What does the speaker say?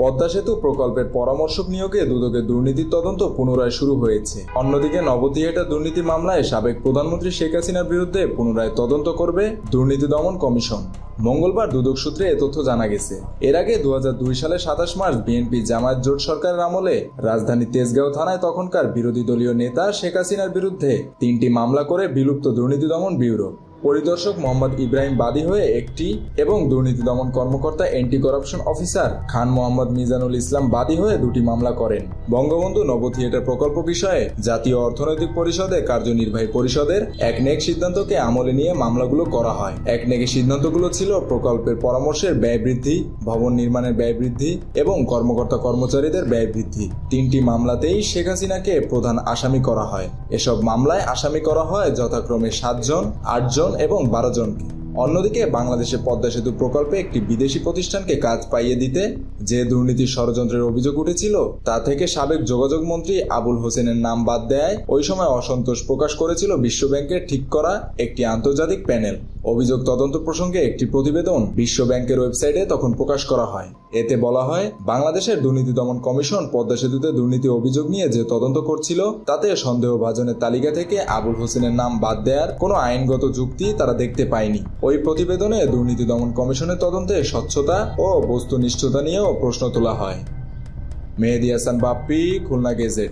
পদ্মা সেতু প্রকল্পের পরামর্শক নিয়োগে দুদকের দুর্নীতির তদন্ত পুনরায় শুরু হয়েছে। অন্যদিকে নবথিয়েটার দুর্নীতি মামলায় সাবেক প্রধানমন্ত্রী শেখ হাসিনার বিরুদ্ধে পুনরায় তদন্ত করবে দুর্নীতি দমন কমিশন। মঙ্গলবার দুদক সূত্রে এ তথ্য জানা গেছে। এর আগে 2002 সালের 27 মার্চ বিএনপি জামায়াত জোট সরকারের আমলে রাজধানীর তেজগাঁও থানায় তখনকার বিরোধী দলীয় নেতা শেখ হাসিনার বিরুদ্ধে 3টি মামলা করে বিলুপ্ত দুর্নীতি দমন ব্যুরো। পরিদর্শক মোহাম্মদ ইব্রাহিম বাদী হয়ে একটি এবং দুর্নীতি দমন কর্মকর্তা anti corruption officer Khan Mohammad Mizanul Islam বাদী হয়ে 2টি মামলা করেন। বঙ্গবন্ধু নবথিয়েটার প্রকল্প বিষয়ে জাতীয় অর্থনৈতিক পরিষদের কার্যনির্বাহী পরিষদের একনেক সিদ্ধান্তকে আমলে নিয়ে মামলাগুলো করা হয়। একনেকের সিদ্ধান্তগুলো ছিল প্রকল্পের পরামর্শের ব্যয় বৃদ্ধি, ভবন নির্মাণের ব্যয় বৃদ্ধি এবং কর্মকর্তা কর্মচারীদের ব্যয় বৃদ্ধি। 3টি মামলাতেই শেখ হাসিনাকে প্রধান আসামি করা হয়। এসব মামলায় আসামি করা হয় যথাক্রমে 7 জন, 8 জন এবং 12 জনকে। অন্যদিকে বাংলাদেশে পদ্মা সেতু প্রকল্পে একটি বিদেশি প্রতিষ্ঠানকে কাজ পাইয়ে দিতে যে দুর্নীতির ষড়যন্ত্রের অভিযোগ উঠেছিল তা থেকে সাবেক যোগাযোগ মন্ত্রী আবুল হোসেনের নাম বাদ দেয় ওই সময় অসন্তোষ প্রকাশ করেছিল বিশ্বব্যাংকের ঠিক করা একটি আন্তর্জাতিক প্যানেল। অভিযোগ তদন্ত প্রসঙ্গে একটি প্রতিবেদন বিশ্বব্যাংকের ওয়েবসাইটে তখন প্রকাশ করা হয়। এতে বলা হয়, বাংলাদেশের দুর্নীতি দমন কমিশন পদ্মা সেতুতে দুর্নীতি অভিযোগ নিয়ে যে তদন্ত করছিল তাতে সন্দেহভাজনের তালিকা থেকে আবুল হোসেনের নাম বাদ দেওয়ার কোনো আইনগত যুক্তি তারা দেখতে পায়নি। ওই প্রতিবেদনে দুর্নীতি দমন কমিশনের তদন্তে স্বচ্ছতা ও বস্তুনিষ্ঠতা নিয়েও প্রশ্ন তোলা হয়। মেহেদী হাসান বাপ্পি, খুলনা গেজেট।